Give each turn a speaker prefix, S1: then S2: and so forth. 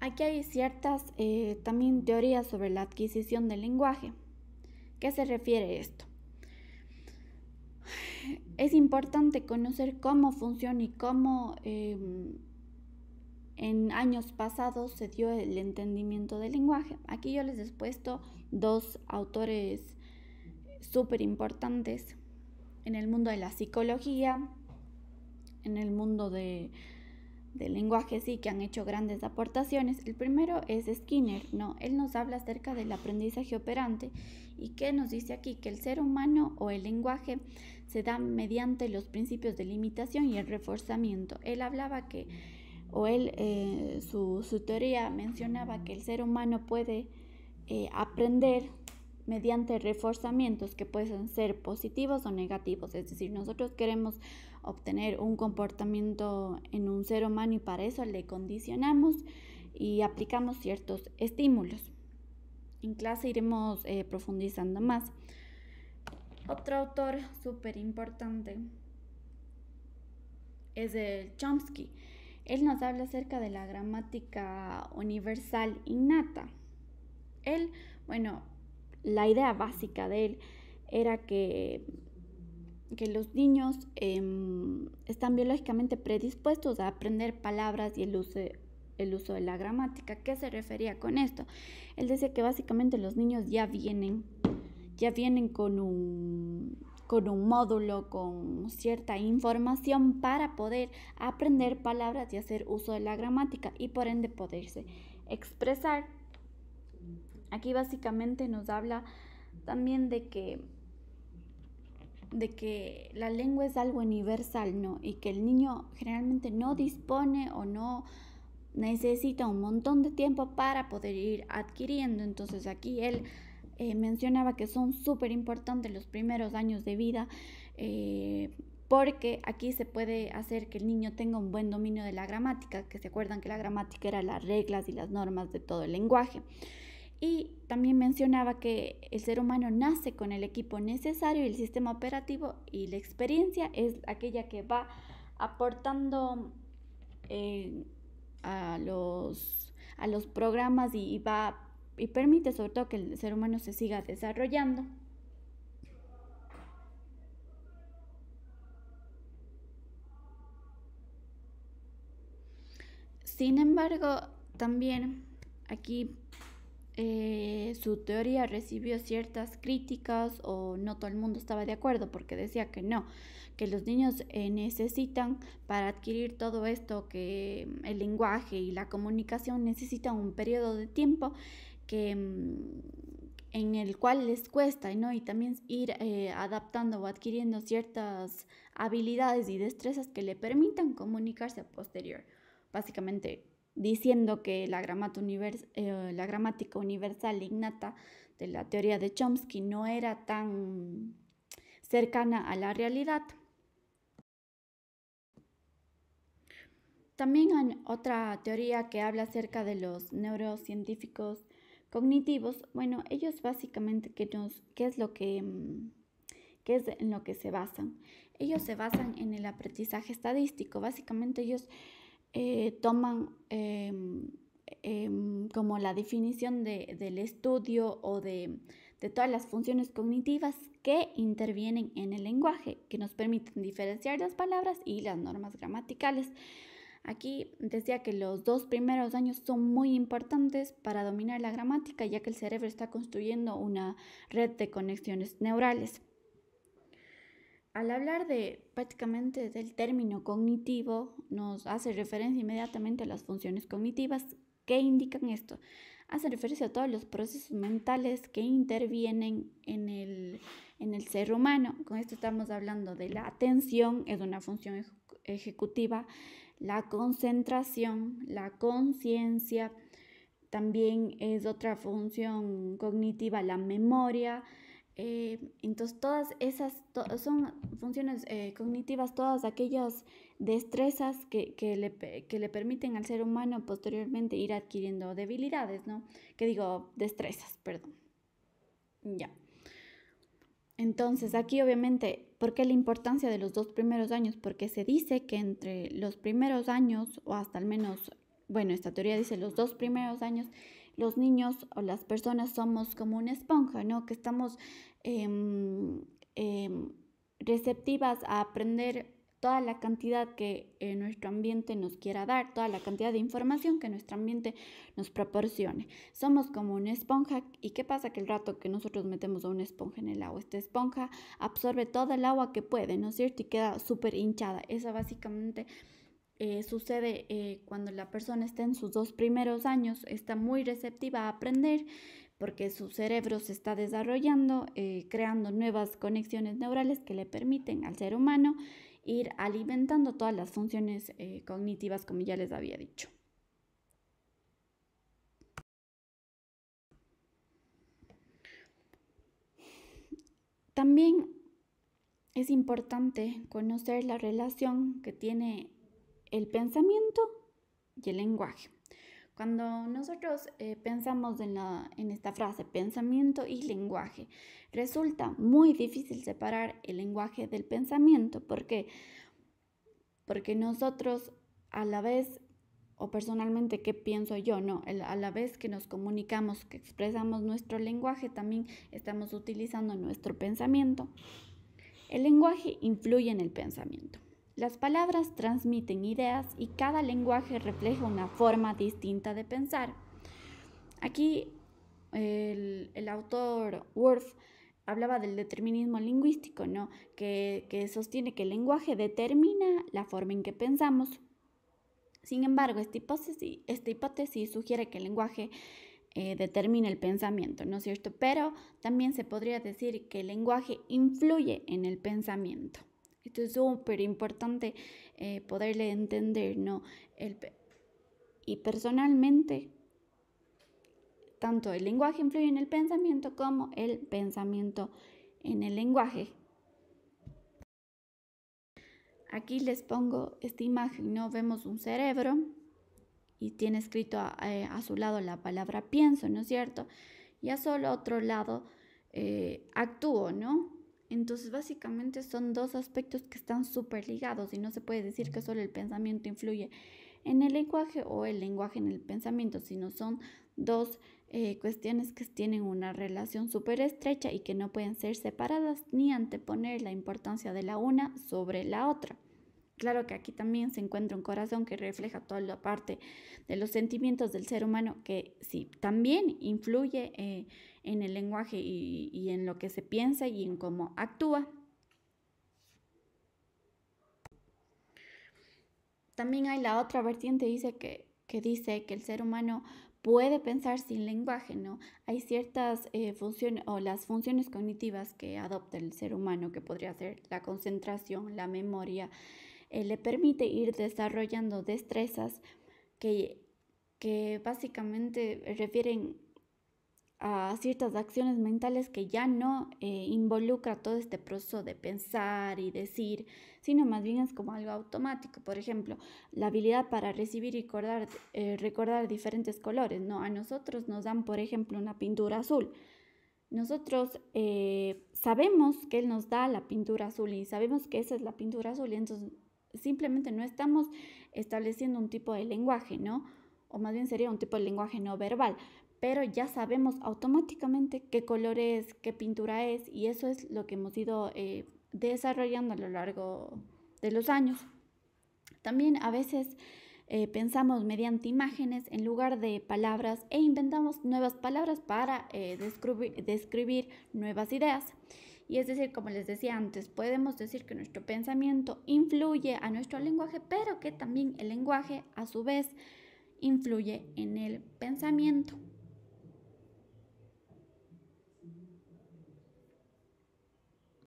S1: Aquí hay ciertas también teorías sobre la adquisición del lenguaje. ¿Qué se refiere a esto? Es importante conocer cómo funciona y cómo en años pasados se dio el entendimiento del lenguaje. Aquí yo les he puesto dos autores súper importantes en el mundo de la psicología, en el mundo del lenguaje, sí, que han hecho grandes aportaciones. El primero es Skinner, ¿no? Él nos habla acerca del aprendizaje operante y que nos dice aquí que el ser humano o el lenguaje se da mediante los principios de limitación y el reforzamiento. Él hablaba que, su teoría mencionaba que el ser humano puede aprender mediante reforzamientos que pueden ser positivos o negativos. Es decir, nosotros queremos obtener un comportamiento en un ser humano y para eso le condicionamos y aplicamos ciertos estímulos. En clase iremos profundizando más. Otro autor súper importante es el Chomsky. Él nos habla acerca de la gramática universal innata. La idea básica de él era que los niños están biológicamente predispuestos a aprender palabras y el uso de la gramática. ¿Qué se refería con esto? Él decía que básicamente los niños ya vienen con un módulo, con cierta información para poder aprender palabras y hacer uso de la gramática y por ende poderse expresar. Aquí básicamente nos habla también de que la lengua es algo universal, ¿no? Y que el niño generalmente no dispone o no necesita un montón de tiempo para poder ir adquiriendo. Entonces aquí él mencionaba que son súper importantes los primeros años de vida porque aquí se puede hacer que el niño tenga un buen dominio de la gramática, que se acuerdan que la gramática era las reglas y las normas de todo el lenguaje. Y también mencionaba que el ser humano nace con el equipo necesario y el sistema operativo y la experiencia es aquella que va aportando a los programas y permite sobre todo que el ser humano se siga desarrollando. Sin embargo, también aquí su teoría recibió ciertas críticas o no todo el mundo estaba de acuerdo porque decía que no, que los niños necesitan para adquirir todo esto, que el lenguaje y la comunicación necesitan un periodo de tiempo que en el cual les cuesta, ¿no? Y también ir adaptando o adquiriendo ciertas habilidades y destrezas que le permitan comunicarse a posterior. Básicamente diciendo que la gramática universal innata de la teoría de Chomsky no era tan cercana a la realidad. También hay otra teoría que habla acerca de los neurocientíficos cognitivos. Bueno, ellos básicamente, ¿qué es en lo que se basan? Ellos se basan en el aprendizaje estadístico. Básicamente ellos toman como la definición del estudio o de todas las funciones cognitivas que intervienen en el lenguaje, que nos permiten diferenciar las palabras y las normas gramaticales. Aquí decía que los 2 primeros años son muy importantes para dominar la gramática, ya que el cerebro está construyendo una red de conexiones neurales. Al hablar prácticamente del término cognitivo, nos hace referencia inmediatamente a las funciones cognitivas. ¿Qué indican esto? Hace referencia a todos los procesos mentales que intervienen en el ser humano. Con esto estamos hablando de la atención, es una función ejecutiva, la concentración, la conciencia, también es otra función cognitiva, la memoria. Entonces todas esas son funciones cognitivas, todas aquellas destrezas que le permiten al ser humano posteriormente ir adquiriendo debilidades, ¿no? Destrezas, perdón. Ya. Entonces aquí obviamente, ¿por qué la importancia de los 2 primeros años? Porque se dice que entre los primeros años o hasta al menos Bueno, esta teoría dice los 2 primeros años los niños o las personas somos como una esponja, ¿no? Que estamos em, em, receptivas a aprender toda la cantidad que nuestro ambiente nos quiera dar, toda la cantidad de información que nuestro ambiente nos proporcione. Somos como una esponja. ¿Y qué pasa? Que el rato que nosotros metemos a una esponja en el agua, esta esponja absorbe todo el agua que puede, ¿no es cierto? Y queda súper hinchada. Eso básicamente sucede cuando la persona está en sus 2 primeros años, está muy receptiva a aprender porque su cerebro se está desarrollando, creando nuevas conexiones neurales que le permiten al ser humano ir alimentando todas las funciones cognitivas, como ya les había dicho. También es importante conocer la relación que tiene el pensamiento y el lenguaje. Cuando nosotros pensamos en esta frase, pensamiento y lenguaje, resulta muy difícil separar el lenguaje del pensamiento. ¿Por qué? Porque nosotros a la vez, o personalmente, ¿qué pienso yo? No, a la vez que nos comunicamos, que expresamos nuestro lenguaje, también estamos utilizando nuestro pensamiento. El lenguaje influye en el pensamiento. Las palabras transmiten ideas y cada lenguaje refleja una forma distinta de pensar. Aquí el autor Worf hablaba del determinismo lingüístico, ¿no? que sostiene que el lenguaje determina la forma en que pensamos. Sin embargo, esta hipótesis sugiere que el lenguaje determina el pensamiento, ¿no es cierto? Pero también se podría decir que el lenguaje influye en el pensamiento. Esto es súper importante poderle entender, ¿no? Y personalmente, tanto el lenguaje influye en el pensamiento como el pensamiento en el lenguaje. Aquí les pongo esta imagen, ¿no? Vemos un cerebro y tiene escrito a su lado la palabra pienso, ¿no es cierto? Y a solo otro lado actúo, ¿no? Entonces básicamente son dos aspectos que están súper ligados y no se puede decir que solo el pensamiento influye en el lenguaje o el lenguaje en el pensamiento, sino son dos cuestiones que tienen una relación súper estrecha y que no pueden ser separadas ni anteponer la importancia de la una sobre la otra. Claro que aquí también se encuentra un corazón que refleja toda la parte de los sentimientos del ser humano que sí, también influye en el lenguaje y en lo que se piensa y en cómo actúa. También hay la otra vertiente que dice que el ser humano puede pensar sin lenguaje, ¿no? Hay ciertas funciones o las funciones cognitivas que adopta el ser humano, que podría ser la concentración, la memoria, le permite ir desarrollando destrezas que básicamente refieren a ciertas acciones mentales que ya no involucra todo este proceso de pensar y decir, sino más bien es como algo automático. Por ejemplo, la habilidad para recibir y recordar diferentes colores, ¿no? A nosotros nos dan, por ejemplo, una pintura azul. Nosotros sabemos que Él nos da la pintura azul y sabemos que esa es la pintura azul, y entonces simplemente no estamos estableciendo un tipo de lenguaje, ¿no? O más bien sería un tipo de lenguaje no verbal, pero ya sabemos automáticamente qué color es, qué pintura es, y eso es lo que hemos ido desarrollando a lo largo de los años. También a veces pensamos mediante imágenes en lugar de palabras e inventamos nuevas palabras para describir nuevas ideas. Y es decir, como les decía antes, podemos decir que nuestro pensamiento influye a nuestro lenguaje, pero que también el lenguaje a su vez influye en el pensamiento.